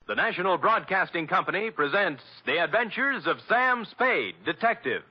the National Broadcasting Company presents The Adventures of Sam Spade, Detective.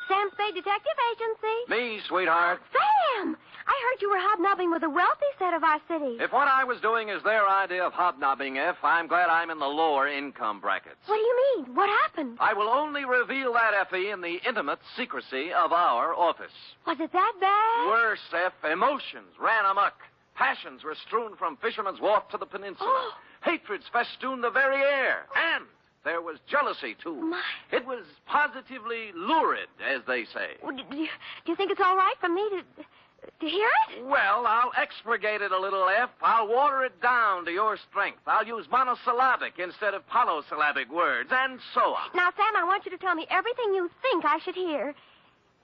Sam Spade Detective Agency. Me, sweetheart. Sam! I heard you were hobnobbing with the wealthy set of our city. If what I was doing is their idea of hobnobbing, I'm glad I'm in the lower income brackets. What do you mean? What happened? I will only reveal that, Effie, in the intimate secrecy of our office. Was it that bad? Worse, F, emotions ran amok. Passions were strewn from Fisherman's Wharf to the peninsula. Oh. Hatreds festooned the very air. And there was jealousy, too. My. It was positively lurid, as they say. Well, do you think it's all right for me to hear it? Well, I'll expurgate it a little, F. I'll water it down to your strength. I'll use monosyllabic instead of polysyllabic words, and so on. Now, Sam, I want you to tell me everything you think I should hear.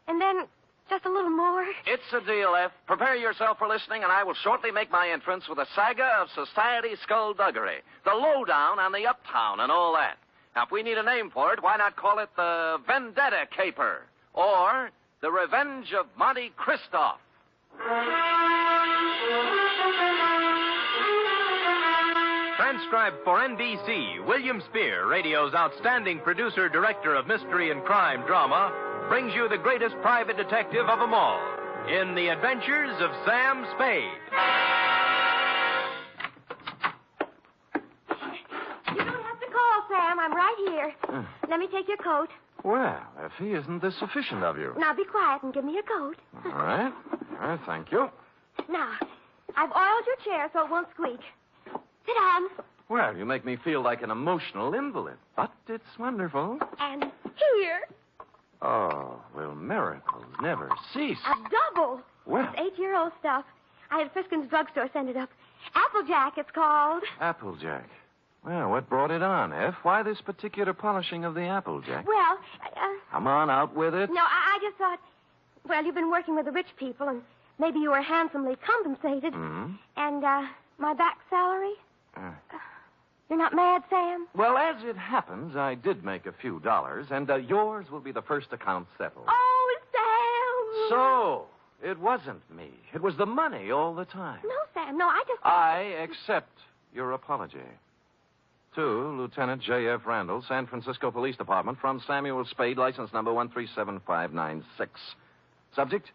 And then just a little more. It's a deal, F. Prepare yourself for listening, and I will shortly make my entrance with a saga of society skullduggery, the lowdown on the uptown and all that. Now, if we need a name for it, why not call it the Vendetta Caper or the Revenge of Monte Cristo? Transcribed for NBC, William Spear, radio's outstanding producer, director of mystery and crime drama, brings you the greatest private detective of them all in The Adventures of Sam Spade. You don't have to call, Sam. I'm right here. Let me take your coat. Well, Effie, isn't this sufficient of you? Now, be quiet and give me your coat. All right. Thank you. Now, I've oiled your chair so it won't squeak. Sit down. Well, you make me feel like an emotional invalid, but it's wonderful. And here, Oh, will miracles never cease? a double. Well. It's 8-year-old stuff. I had Friskin's drugstore send it up. Applejack, it's called. Applejack. Well, what brought it on, F? Why this particular polishing of the Applejack? Well, Come on, out with it. no, I just thought, well, you've been working with the rich people, and maybe you were handsomely compensated. Mm-hmm. And, my back salary? You're not mad, Sam? Well, as it happens, I did make a few dollars, and yours will be the first account settled. Oh, Sam! So, it wasn't me. It was the money all the time. No, Sam, no, I just... I accept your apology. To Lieutenant J.F. Randall, San Francisco Police Department, from Samuel Spade, license number 1375596. Subject,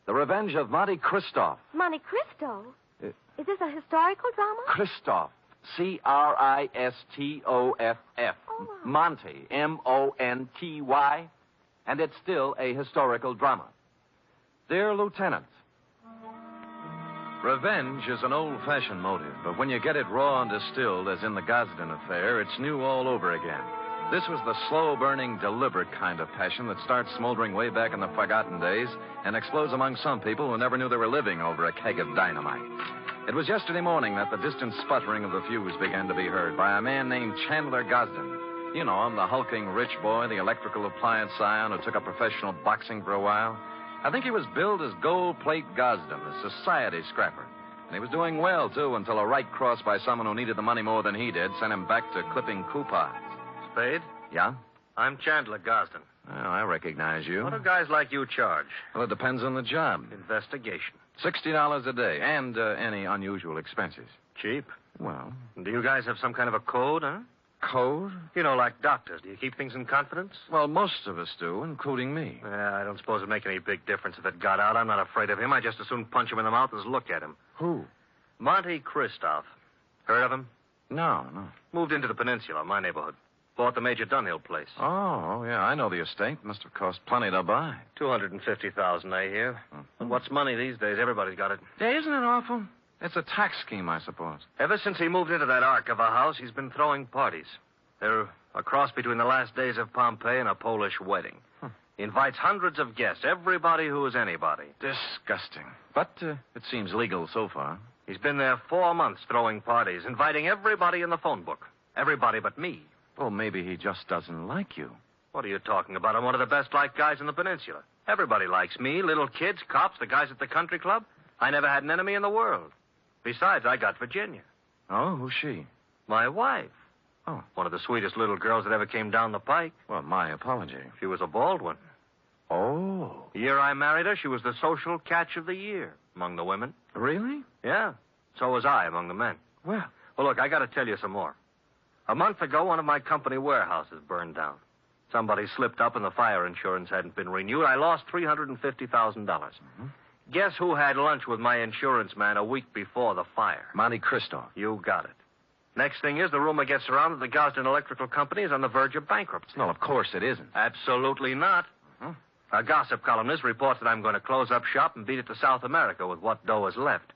The Revenge of Monte Cristo. Monte Cristo? Is this a historical drama? Christoph. Cristoff. Oh. Monty. Monty. And it's still a historical drama. Dear Lieutenant, revenge is an old-fashioned motive, but when you get it raw and distilled, as in the Gosden affair, it's new all over again. This was the slow-burning, deliberate kind of passion that starts smoldering way back in the forgotten days and explodes among some people who never knew they were living over a keg of dynamite. It was yesterday morning that the distant sputtering of the fuse began to be heard by a man named Chandler Gosden. You know him, the hulking rich boy, the electrical appliance scion who took up professional boxing for a while. I think he was billed as Gold Plate Gosden, a society scrapper. And he was doing well, too, until a right cross by someone who needed the money more than he did sent him back to clipping coupons. Spade? Yeah? I'm Chandler Gosden. Well, I recognize you. What do guys like you charge? Well, it depends on the job. Investigation. $60 a day, and any unusual expenses. Cheap. Well, Do you guys have some kind of a code, huh? code? You know, like doctors. Do you keep things in confidence? Well, most of us do, including me. I don't suppose it'd make any big difference if it got out. I'm not afraid of him. I just as soon punch him in the mouth as look at him. Who? Monte Cristo. Heard of him? No. Moved into the peninsula, my neighborhood. Bought the Major Dunhill place. Oh, yeah, I know the estate. Must have cost plenty to buy. $250,000, I hear. But what's money these days? Everybody's got it. Yeah, isn't it awful? It's a tax scheme, I suppose. Ever since he moved into that ark of a house, he's been throwing parties. They're a cross between the last days of Pompeii and a Polish wedding. He invites hundreds of guests, everybody who is anybody. Disgusting. But it seems legal so far. He's been there 4 months throwing parties, inviting everybody in the phone book. Everybody but me. Well, maybe he just doesn't like you. What are you talking about? I'm one of the best-liked guys in the peninsula. Everybody likes me, little kids, cops, the guys at the country club. I never had an enemy in the world. Besides, I got Virginia. Oh, who's she? My wife. Oh. One of the sweetest little girls that ever came down the pike. Well, my apology. She was a bald one. Oh. year I married her, she was the social catch of the year among the women. Really? Yeah. So was I among the men. Well, Look, I got to tell you some more. A month ago, one of my company warehouses burned down. Somebody slipped up and the fire insurance hadn't been renewed. I lost $350,000. Guess who had lunch with my insurance man a week before the fire? Monte Cristo. You got it. Next thing is, the rumor gets around that the Gosden Electrical Company is on the verge of bankruptcy. No, of course it isn't. Absolutely not. A gossip columnist reports that I'm going to close up shop and beat it to South America with what dough is left.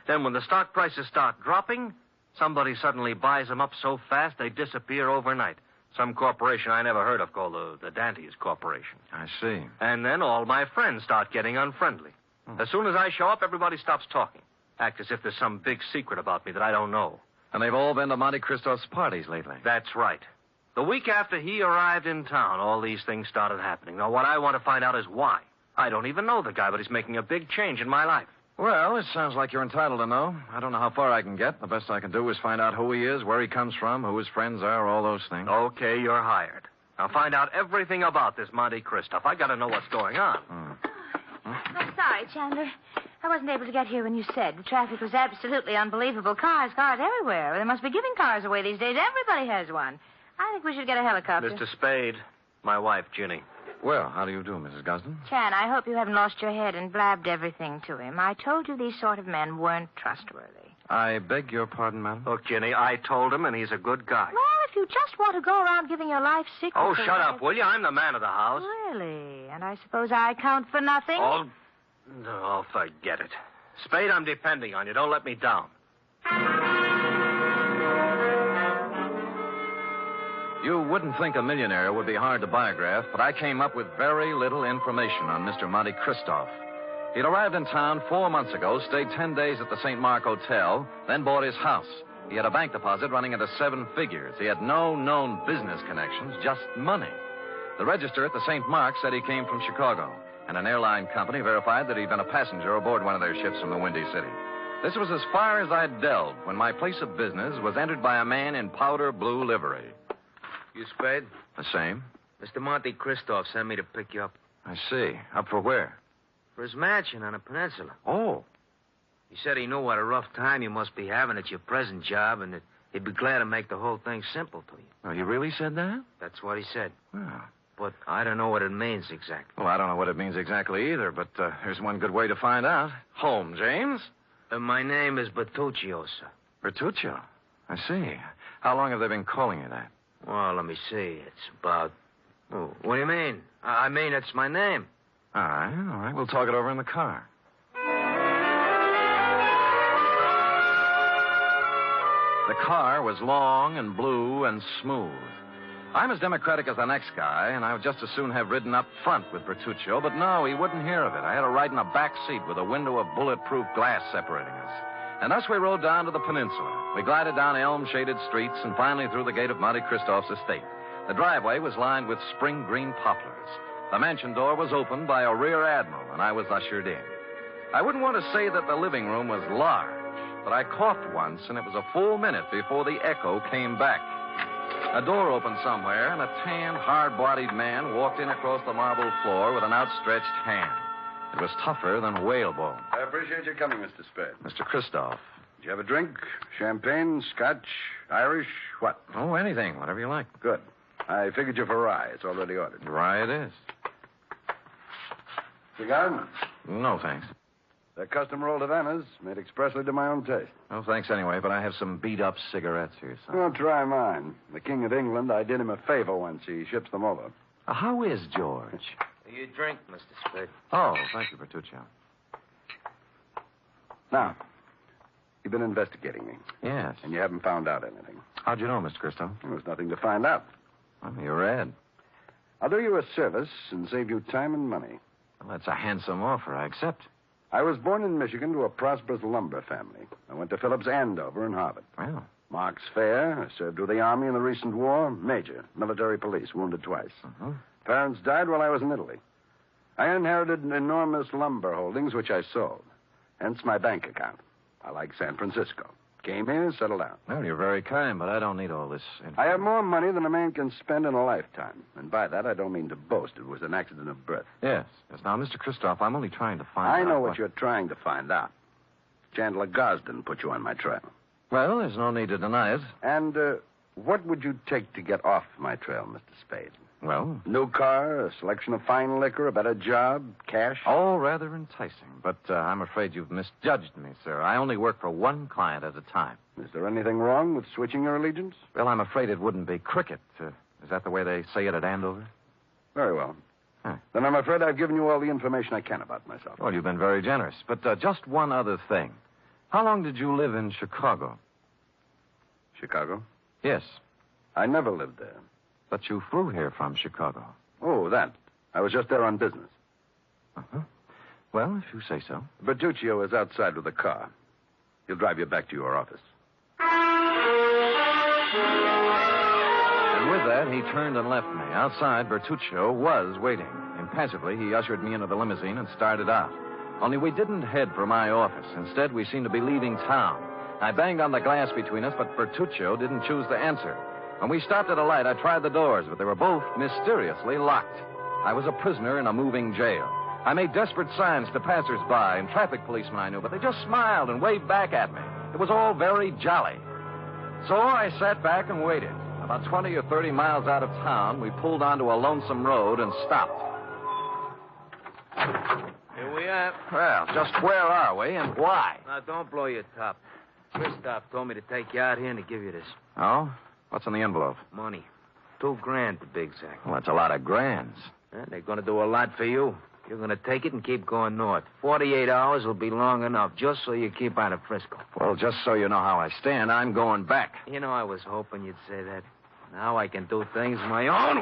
Then when the stock prices start dropping, somebody suddenly buys them up so fast they disappear overnight. Some corporation I never heard of called the Dantes Corporation. I see. And then all my friends start getting unfriendly. As soon as I show up, everybody stops talking. Act as if there's some big secret about me that I don't know. And they've all been to Monte Cristo's parties lately. That's right. The week after he arrived in town, all these things started happening. Now, what I want to find out is why. I don't even know the guy, but he's making a big change in my life. Well, it sounds like you're entitled to know. I don't know how far I can get. The best I can do is find out who he is, where he comes from, who his friends are, all those things. Okay, you're hired. Now, find out everything about this Monte Cristo. I got to know what's going on. I'm sorry, Chandler. I wasn't able to get here when you said. The traffic was absolutely unbelievable. Cars everywhere. They must be giving cars away these days. Everybody has one. I think we should get a helicopter. Mr. Spade, my wife, Ginny. Well, how do you do, Mrs. Gosden? Chan, I hope you haven't lost your head and blabbed everything to him. I told you these sort of men weren't trustworthy. I beg your pardon, madam? Look, Ginny, I told him, and he's a good guy. Well, if you just want to go around giving your life secrets... Oh, shut up, will you? I'm the man of the house. Really? And I suppose I count for nothing? Oh, no, forget it. Spade, I'm depending on you. Don't let me down. You wouldn't think a millionaire would be hard to biograph, but I came up with very little information on Mr. Monte Cristo. He'd arrived in town 4 months ago, stayed 10 days at the St. Mark Hotel, then bought his house. He had a bank deposit running into 7 figures. He had no known business connections, just money. The register at the St. Mark said he came from Chicago, and an airline company verified that he'd been a passenger aboard one of their ships from the Windy City. This was as far as I'd delved when my place of business was entered by a man in powder blue livery. You Spade? The same. Mr. Monte Cristo sent me to pick you up. I see. Up for where? For his mansion on the peninsula. Oh. He said he knew what a rough time you must be having at your present job and that he'd be glad to make the whole thing simple to you. Oh, he really said that? That's what he said. Well, But I don't know what it means exactly. I don't know what it means exactly either, but there's one good way to find out. Home, James? My name is Bertuccio, sir. Bertuccio. I see. How long have they been calling you that? Well, let me see. It's about... Oh, what do you mean? I mean, it's my name. All right. We'll talk it over in the car. The car was long and blue and smooth. I'm as democratic as the next guy, and I would just as soon have ridden up front with Bertuccio, but no, he wouldn't hear of it. I had to ride in a back seat with a window of bulletproof glass separating us. And thus we rode down to the peninsula. We glided down elm-shaded streets and finally through the gate of Monte Cristo's estate. The driveway was lined with spring green poplars. The mansion door was opened by a rear admiral, and I was ushered in. I wouldn't want to say that the living room was large, but I coughed once, and it was a full minute before the echo came back. A door opened somewhere, and a tan, hard-bodied man walked in across the marble floor with an outstretched hand. It was tougher than whalebone. I appreciate your coming, Mr. Spade. Mr. Christoph. Did you have a drink? Champagne, Scotch, Irish, what? Oh, anything, whatever you like. Good. I figured you for rye. It's already ordered. Rye it is. Cigar? No, thanks. They're custom rolled Havanas, made expressly to my own taste. No, thanks anyway, but I have some beat-up cigarettes here, son. Oh, try mine. The King of England, I did him a favor once. He ships them over. How is George? You drink, Mr. Spade. Oh, thank you, Bertuccio. Now, you've been investigating me, Yes. and you haven't found out anything. How'd you know, Mr. Cristo? There was nothing to find out. Well, you read. I'll do you a service and save you time and money. Well, that's a handsome offer. I accept. I was born in Michigan to a prosperous lumber family. I went to Phillips Andover and Harvard. Well, Mark's fair. I served with the Army in the recent war. Major, military police, wounded twice. Parents died while I was in Italy. I inherited enormous lumber holdings, which I sold. Hence my bank account. I like San Francisco. Came here, settled down. Well, you're very kind, but I don't need all this I have more money than a man can spend in a lifetime. And by that, I don't mean to boast. It was an accident of birth. Yes. Now, Mr. Christoph, I'm only trying to find out. I know what you're trying to find out. Chandler Gosden put you on my trail. Well, there's no need to deny it. And what would you take to get off my trail, Mr. Spade? Well? New car, a selection of fine liquor, a better job, cash? All rather enticing, but I'm afraid you've misjudged me, sir. I only work for one client at a time. Is there anything wrong with switching your allegiance? Well, I'm afraid it wouldn't be cricket. Is that the way they say it at Andover? Very well. Huh. Then I'm afraid I've given you all the information I can about myself. Well, you've been very generous. But just one other thing. How long did you live in Chicago? Chicago? Yes. I never lived there. But you flew here from Chicago. Oh, that. I was just there on business. Uh-huh. Well, if you say so. Bertuccio is outside with a car. He'll drive you back to your office. And with that, he turned and left me. Outside, Bertuccio was waiting. Impassively, he ushered me into the limousine and started out. Only we didn't head for my office. Instead, we seemed to be leaving town. I banged on the glass between us, but Bertuccio didn't choose to answer. When we stopped at a light, I tried the doors, but they were both mysteriously locked. I was a prisoner in a moving jail. I made desperate signs to passers-by and traffic policemen I knew, but they just smiled and waved back at me. It was all very jolly. So I sat back and waited. About 20 or 30 miles out of town, we pulled onto a lonesome road and stopped. Here we are. Well, just where are we and why? Now, don't blow your top. Christoph told me to take you out here and to give you this. Oh? What's in the envelope? Money. $2,000 to be exact. Well, that's a lot of grands. They're going to do a lot for you. You're going to take it and keep going north. 48 hours will be long enough, just so you keep out of Frisco. Well, just so you know how I stand, I'm going back. You know, I was hoping you'd say that. Now I can do things my own.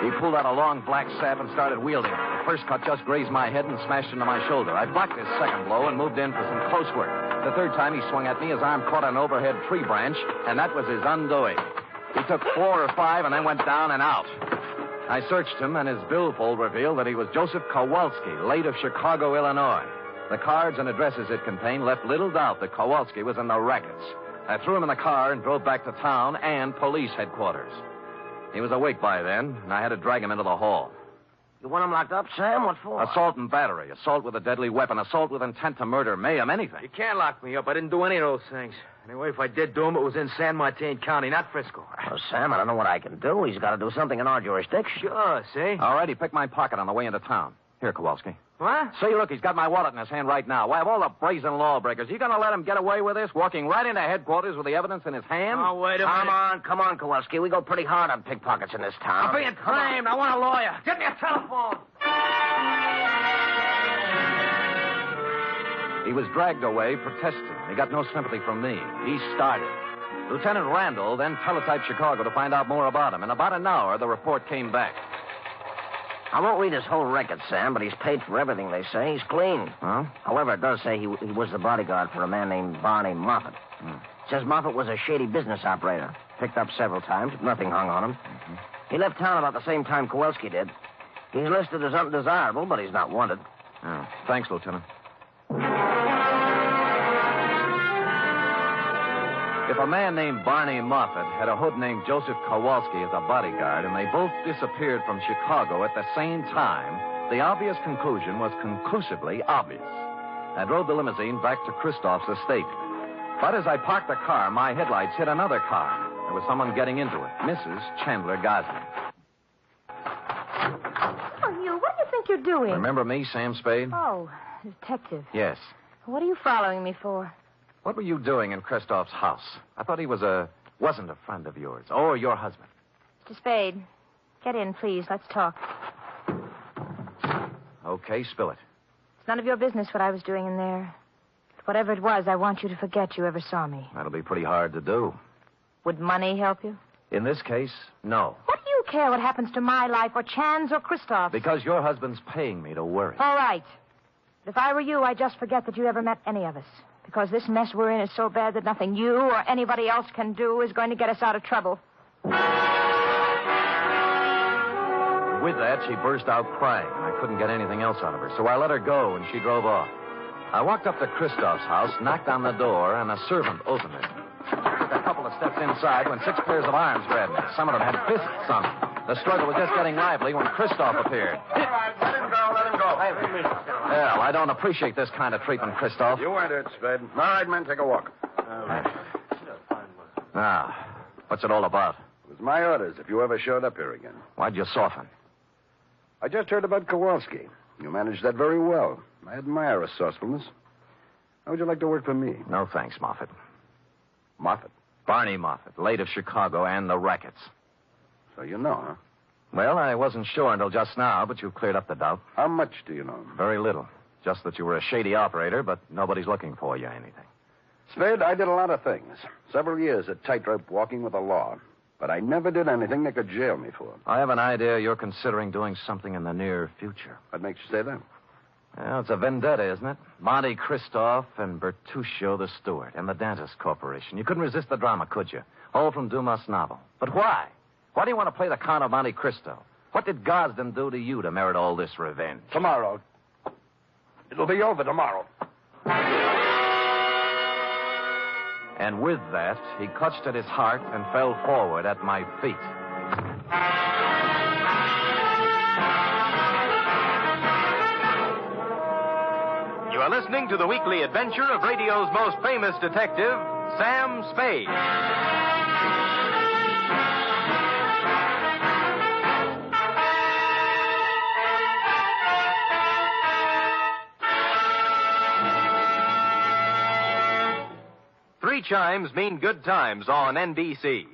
He pulled out a long black sap and started wielding it. The first cut just grazed my head and smashed into my shoulder. I blocked his second blow and moved in for some close work. The third time he swung at me, his arm caught an overhead tree branch, and that was his undoing. He took 4 or 5 and then went down and out. I searched him, and his billfold revealed that he was Joseph Kowalski, late of Chicago, Illinois. The cards and addresses it contained left little doubt that Kowalski was in the rackets. I threw him in the car and drove back to town and police headquarters. He was awake by then, and I had to drag him into the hall. You want him locked up, Sam? What for? Assault and battery, assault with a deadly weapon, assault with intent to murder, mayhem, anything. You can't lock me up. I didn't do any of those things. Anyway, if I did do them, it was in San Martin County, not Frisco. Well, Sam, I don't know what I can do. He's got to do something in our jurisdiction. Sure, see? All right, he picked my pocket on the way into town. Here, Kowalski. What? See, look, he's got my wallet in his hand right now. Why, of all the brazen lawbreakers, you going to let him get away with this, walking right into headquarters with the evidence in his hand? Oh, wait a minute. Come on, Kowalski. We go pretty hard on pickpockets in this town. I'm being framed. I want a lawyer. Get me a telephone. He was dragged away, protesting. He got no sympathy from me. He started. Lieutenant Randall then teletyped Chicago to find out more about him. In about an hour, the report came back. I won't read his whole record, Sam, but he's paid for everything, they say. He's clean. Huh? However, it does say he was the bodyguard for a man named Barney Moffat. Says Moffat was a shady business operator. Picked up several times. Nothing hung on him. He left town about the same time Kowalski did. He's listed as undesirable, but he's not wanted. Oh, thanks, Lieutenant. If a man named Barney Moffat had a hood named Joseph Kowalski as a bodyguard, and they both disappeared from Chicago at the same time, the obvious conclusion was conclusively obvious. I drove the limousine back to Christoph's estate. But as I parked the car, my headlights hit another car. There was someone getting into it, Mrs. Chandler Gosling. Oh, you, what do you think you're doing? Remember me, Sam Spade? Oh, detective. Yes. What are you following me for? What were you doing in Christoph's house? I thought he wasn't a friend of yours, or your husband. Mr. Spade, get in, please. Let's talk. Okay, spill it. It's none of your business what I was doing in there. But whatever it was, I want you to forget you ever saw me. That'll be pretty hard to do. Would money help you? In this case, no. What do you care what happens to my life or Chan's or Christoph's? Because your husband's paying me to worry. All right. But if I were you, I'd just forget that you ever met any of us. Because this mess we're in is so bad that nothing you or anybody else can do is going to get us out of trouble. And with that, she burst out crying, and I couldn't get anything else out of her. So I let her go, and she drove off. I walked up to Christoph's house, knocked on the door, and a servant opened it. Took a couple of steps inside when 6 pairs of arms grabbed me. Some of them had fists on them. The struggle was just getting lively when Christoph appeared. All right, let him go, let him go. Well, I don't appreciate this kind of treatment, Christoph. You weren't it, Spade. All right, men, take a walk. Now, what's it all about? It was my orders if you ever showed up here again. Why'd you soften? I just heard about Kowalski. You managed that very well. I admire resourcefulness. How would you like to work for me? No thanks, Moffat. Moffat. Barney Moffat, late of Chicago and the rackets. So you know, huh? Well, I wasn't sure until just now, but you've cleared up the doubt. How much do you know? Very little. Just that you were a shady operator, but nobody's looking for you or anything. Spade, I did a lot of things. Several years at tightrope walking with the law. But I never did anything they could jail me for. I have an idea you're considering doing something in the near future. What makes you say that? Well, it's a vendetta, isn't it? Monte Christoph and Bertuccio the steward and the Dentist Corporation. You couldn't resist the drama, could you? All from Dumas' novel. But why? Why do you want to play the Count of Monte Cristo? What did Gosden do to you to merit all this revenge? Tomorrow. It'll be over tomorrow. And with that, he clutched at his heart and fell forward at my feet. You are listening to the weekly adventure of radio's most famous detective, Sam Spade. Three chimes mean good times on NBC.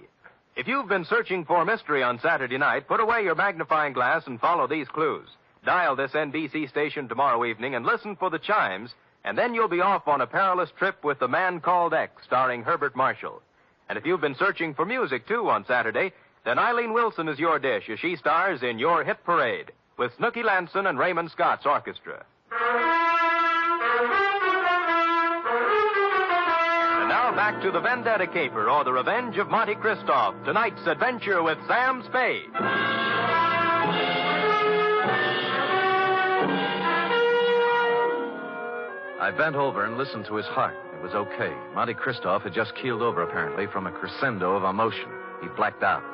If you've been searching for mystery on Saturday night, put away your magnifying glass and follow these clues. Dial this NBC station tomorrow evening and listen for the chimes, and then you'll be off on a perilous trip with The Man Called X, starring Herbert Marshall. And if you've been searching for music, too, on Saturday, then Eileen Wilson is your dish as she stars in Your Hit Parade with Snooky Lanson and Raymond Scott's orchestra. And now back to the Vendetta Caper, or The Revenge of Monte Christoph, tonight's adventure with Sam Spade. I bent over and listened to his heart. It was okay. Monte Christoph had just keeled over, apparently, from a crescendo of emotion. He blacked out.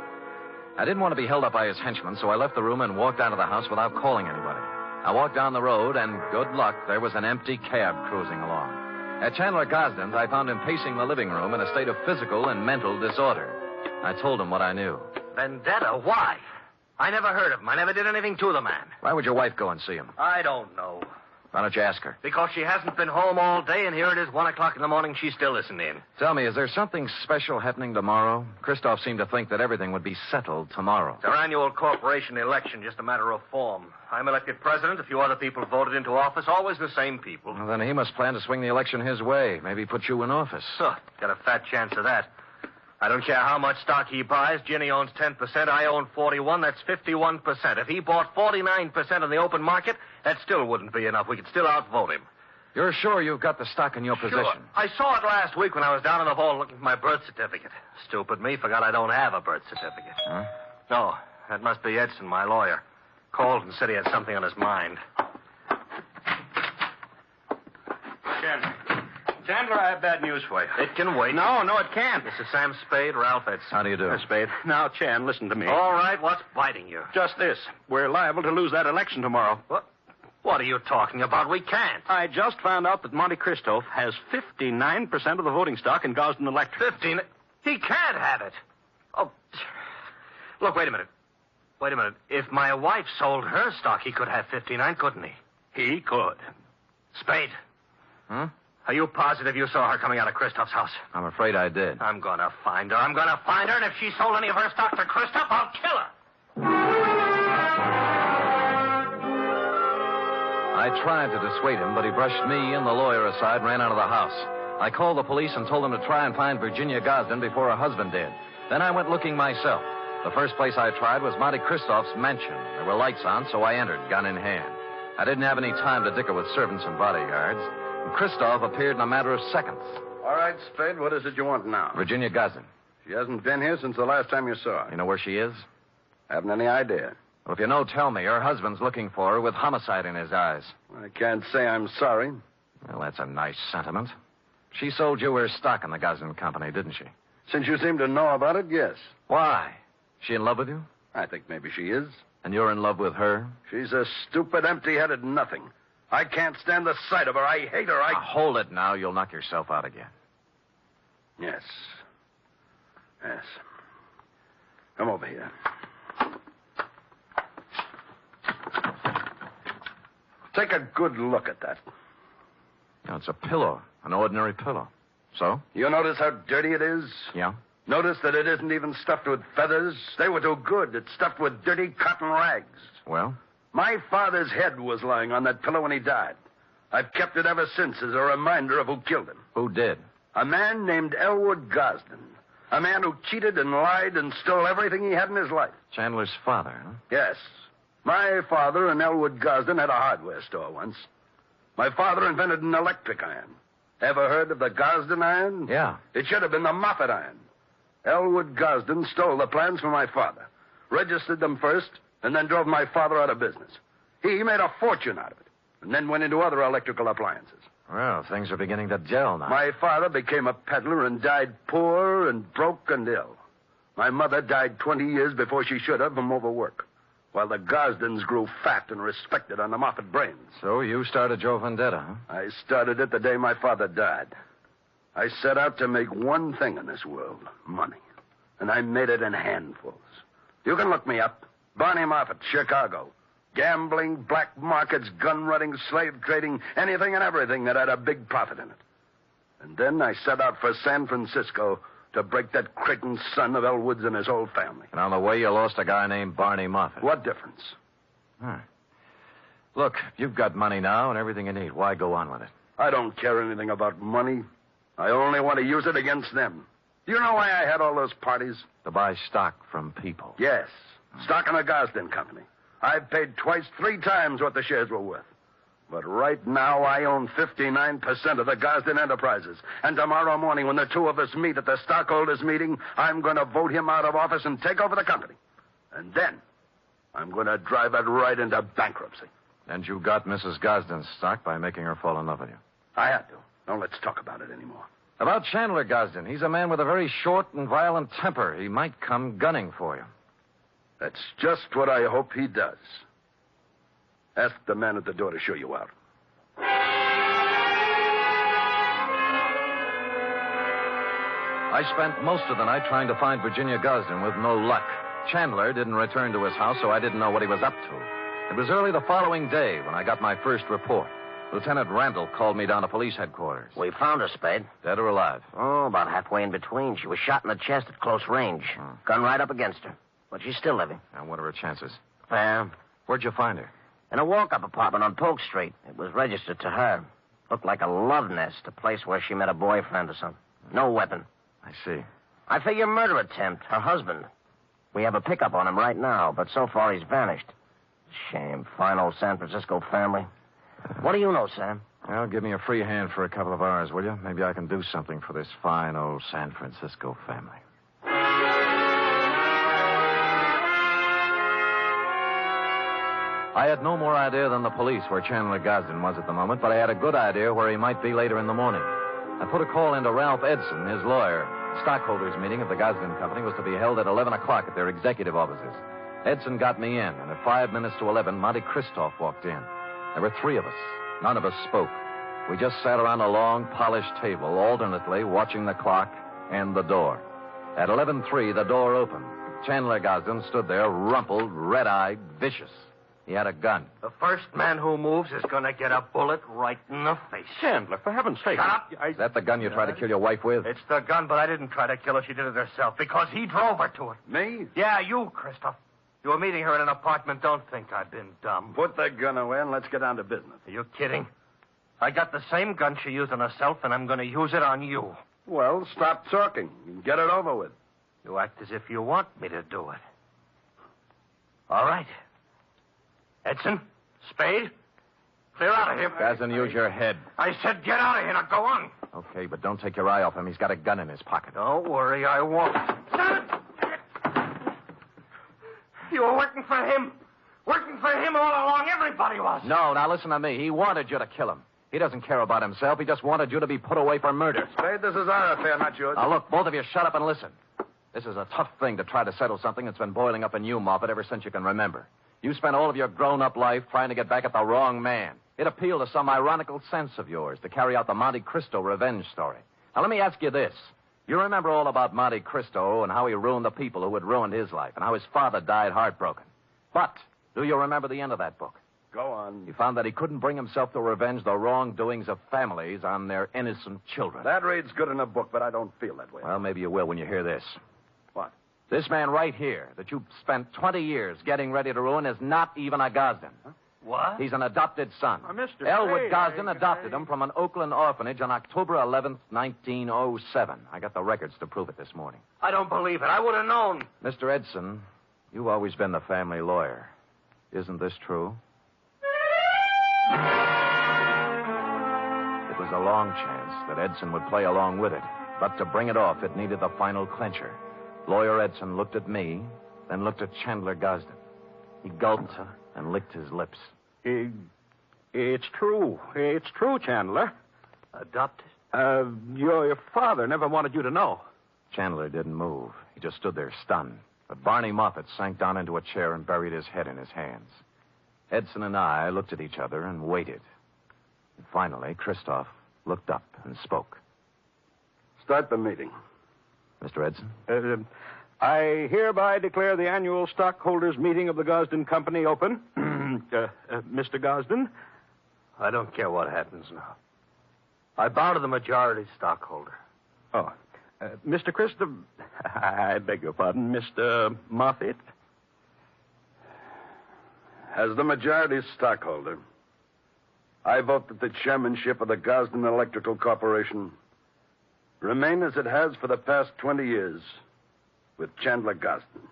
I didn't want to be held up by his henchmen, so I left the room and walked out of the house without calling anybody. I walked down the road, and good luck, there was an empty cab cruising along. At Chandler Gosden's, I found him pacing the living room in a state of physical and mental disorder. I told him what I knew. Vendetta? Why? I never heard of him. I never did anything to the man. Why would your wife go and see him? I don't know. Why don't you ask her? Because she hasn't been home all day, and here it is 1 o'clock in the morning. She's still listening. Tell me, is there something special happening tomorrow? Christoph seemed to think that everything would be settled tomorrow. It's our annual corporation election, just a matter of form. I'm elected president. A few other people voted into office, always the same people. Well, then he must plan to swing the election his way. Maybe put you in office. Got a fat chance of that. I don't care how much stock he buys. Ginny owns 10%. I own 41. That's 51%. If he bought 49% in the open market, that still wouldn't be enough. We could still outvote him. You're sure you've got the stock in your possession? Sure. I saw it last week when I was down in the vault looking for my birth certificate. Stupid me. Forgot I don't have a birth certificate. Huh? No, that must be Edson, my lawyer. Called and said he had something on his mind. Chandler, I have bad news for you. It can wait. No, it can't. This is Sam Spade, Ralph Edson. How do you do? Spade. Now, Chan, listen to me. All right, what's biting you? Just this. We're liable to lose that election tomorrow. What are you talking about? We can't. I just found out that Monte Christoph has 59% of the voting stock in Gosden Electric. 15? He can't have it. Oh, look, wait a minute. If my wife sold her stock, he could have 59, couldn't he? He could. Spade. Huh? Are you positive you saw her coming out of Christoph's house? I'm afraid I did. I'm going to find her. And if she sold any of her stock to Christoph, I'll kill her. I tried to dissuade him, but he brushed me and the lawyer aside and ran out of the house. I called the police and told them to try and find Virginia Gosden before her husband did. Then I went looking myself. The first place I tried was Monte Christoph's mansion. There were lights on, so I entered, gun in hand. I didn't have any time to dicker with servants and bodyguards. And Christoph appeared in a matter of seconds. All right, Spade, what is it you want now? Virginia Gosden. She hasn't been here since the last time you saw her. You know where she is? Haven't any idea. Well, if you know, tell me. Her husband's looking for her with homicide in his eyes. I can't say I'm sorry. Well, that's a nice sentiment. She sold you her stock in the Gosden Company, didn't she? Since you seem to know about it, yes. Why? She in love with you? I think maybe she is. And you're in love with her? She's a stupid, empty-headed nothing. I can't stand the sight of her. I hate her. Now, hold it now. You'll knock yourself out again. Yes. Yes. Come over here. Take a good look at that. Now, it's a pillow. An ordinary pillow. So? You notice how dirty it is? Yeah. Notice that it isn't even stuffed with feathers. They were too good. It's stuffed with dirty cotton rags. Well? My father's head was lying on that pillow when he died. I've kept it ever since as a reminder of who killed him. Who did? A man named Elwood Gosden. A man who cheated and lied and stole everything he had in his life. Chandler's father, huh? Yes. My father and Elwood Gosden had a hardware store once. My father invented an electric iron. Ever heard of the Gosden iron? Yeah. It should have been the Moffat iron. Elwood Gosden stole the plans from my father, registered them first, and then drove my father out of business. He made a fortune out of it, and then went into other electrical appliances. Well, things are beginning to gel now. My father became a peddler and died poor and broke and ill. My mother died 20 years before she should have from overwork, while the Gosdens grew fat and respected on the Moffat brains. So you started your vendetta, huh? I started it the day my father died. I set out to make one thing in this world, money. And I made it in handfuls. You can look me up. Barney Moffat, Chicago. Gambling, black markets, gun running, slave trading, anything and everything that had a big profit in it. And then I set out for San Francisco to break that Creighton son of Elwood's and his whole family. And on the way, you lost a guy named Barney Moffat. What difference? Huh. Look, you've got money now and everything you need. Why go on with it? I don't care anything about money. I only want to use it against them. Do you know why I had all those parties? To buy stock from people. Yes. Stock in the Gosden Company. I've paid twice, 3 times what the shares were worth. But right now, I own 59% of the Gosden Enterprises. And tomorrow morning, when the two of us meet at the stockholders' meeting, I'm going to vote him out of office and take over the company. And then, I'm going to drive it right into bankruptcy. And you got Mrs. Gosden's stock by making her fall in love with you. I had to. Now, let's talk about it anymore. About Chandler Gosden. He's a man with a very short and violent temper. He might come gunning for you. That's just what I hope he does. Ask the man at the door to show you out. I spent most of the night trying to find Virginia Gosden with no luck. Chandler didn't return to his house, so I didn't know what he was up to. It was early the following day when I got my first report. Lieutenant Randall called me down to police headquarters. We found her, Spade. Dead or alive? Oh, about halfway in between. She was shot in the chest at close range. Gun right up against her. But she's still living. And what are her chances? Fair. Where'd you find her? In a walk-up apartment on Polk Street. It was registered to her. Looked like a love nest, a place where she met a boyfriend or something. No weapon. I see. I figure murder attempt, her husband. We have a pickup on him right now, but so far he's vanished. Shame. Fine old San Francisco family. What do you know, Sam? Well, give me a free hand for a couple of hours, will you? Maybe I can do something for this fine old San Francisco family. I had no more idea than the police where Chandler Gosden was at the moment, but I had a good idea where he might be later in the morning. I put a call into Ralph Edson, his lawyer. The stockholders' meeting of the Gosden Company was to be held at 11 o'clock at their executive offices. Edson got me in, and at 5 minutes to 11, Monte Christoph walked in. There were 3 of us. None of us spoke. We just sat around a long, polished table, alternately watching the clock and the door. At 11:03, the door opened. Chandler Gosden stood there, rumpled, red-eyed, vicious. He had a gun. The first man who moves is going to get a bullet right in the face. Chandler, for heaven's sake. Shut up. Is that the gun you tried to kill your wife with? It's the gun, but I didn't try to kill her. She did it herself because he drove her to it. Me? Yeah, you, Christoph. You were meeting her in an apartment. Don't think I've been dumb. Put the gun away and let's get down to business. Are you kidding? I got the same gun she used on herself, and I'm going to use it on you. Well, stop talking and get it over with. You act as if you want me to do it. All right. Edson, Spade, clear out of here. Gosden, use your head. I said get out of here. Now go on. Okay, but don't take your eye off him. He's got a gun in his pocket. Don't worry, I won't. You were working for him. Working for him all along, everybody was. No, now listen to me. He wanted you to kill him. He doesn't care about himself. He just wanted you to be put away for murder. Spade, this is our affair, not yours. Now, look, both of you shut up and listen. This is a tough thing to try to settle something that's been boiling up in you, Moffat, ever since you can remember. You spent all of your grown-up life trying to get back at the wrong man. It appealed to some ironical sense of yours to carry out the Monte Cristo revenge story. Now, let me ask you this. You remember all about Monte Cristo and how he ruined the people who had ruined his life and how his father died heartbroken. But do you remember the end of that book? Go on. He found that he couldn't bring himself to revenge the wrongdoings of families on their innocent children. That reads good in a book, but I don't feel that way. Well, maybe you will when you hear this. What? This man right here that you spent 20 years getting ready to ruin is not even a Gosden. Huh? What? He's an adopted son. Mr. Elwood Spade, Gosden adopted him from an Oakland orphanage on October 11th, 1907. I got the records to prove it this morning. I don't believe it. I would have known. Mr. Edson, you've always been the family lawyer. Isn't this true? It was a long chance that Edson would play along with it. But to bring it off, it needed the final clincher. Lawyer Edson looked at me, then looked at Chandler Gosden. He gulped and licked his lips. It's true. It's true, Chandler. Adopted? Your father never wanted you to know. Chandler didn't move. He just stood there stunned. But Barney Moffat sank down into a chair and buried his head in his hands. Edson and I looked at each other and waited. And finally, Christoph looked up and spoke. Start the meeting. Mr. Edson? I hereby declare the annual stockholders' meeting of the Gosden Company open. Mr. Gosden? I don't care what happens now. I bow to the majority stockholder. Oh. Mr. Christopher... I beg your pardon, Mr. Moffat? As the majority stockholder, I vote that the chairmanship of the Gosden Electrical Corporation remain as it has for the past 20 years with Chandler Gosden.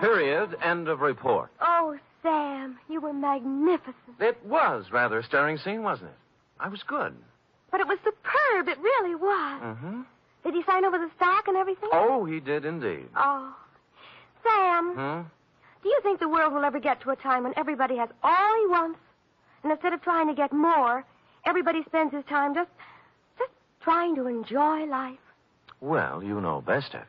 Period. End of report. Oh, Sam, you were magnificent. It was rather a stirring scene, wasn't it? I was good. But it was superb. It really was. Mm-hmm. Did he sign over the stock and everything? Oh, he did indeed. Oh. Sam, do you think the world will ever get to a time when everybody has all he wants? And instead of trying to get more, everybody spends his time just trying to enjoy life? Well, you know best, Effie.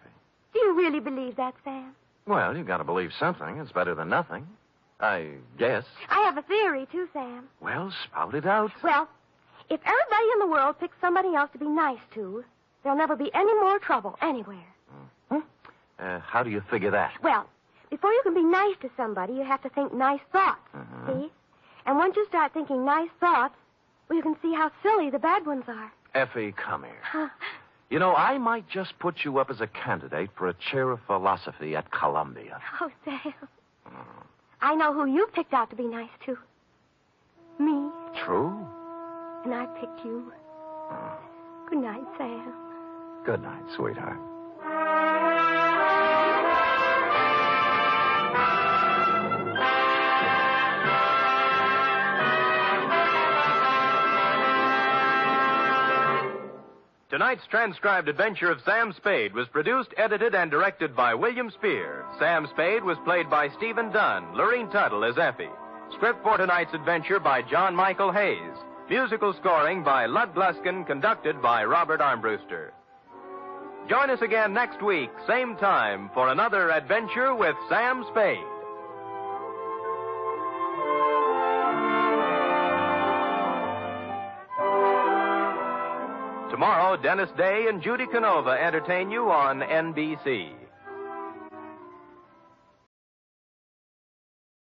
Do you really believe that, Sam? Well, you've got to believe something. It's better than nothing. I guess. I have a theory, too, Sam. Well, spout it out. Well, if everybody in the world picks somebody else to be nice to, there'll never be any more trouble anywhere. How do you figure that? Well, before you can be nice to somebody, you have to think nice thoughts. See? And once you start thinking nice thoughts, well, you can see how silly the bad ones are. Effie, come here. You know, I might just put you up as a candidate for a chair of philosophy at Columbia. Oh, Sam. I know who you picked out to be nice to. Me. True. And I picked you. Good night, Sam. Good night, sweetheart. Tonight's transcribed adventure of Sam Spade was produced, edited, and directed by William Spear. Sam Spade was played by Stephen Dunn, Lorene Tuttle as Effie. Script for tonight's adventure by John Michael Hayes. Musical scoring by Lud Gluskin, conducted by Robert Armbruster. Join us again next week, same time, for another adventure with Sam Spade. Tomorrow, Dennis Day and Judy Canova entertain you on NBC.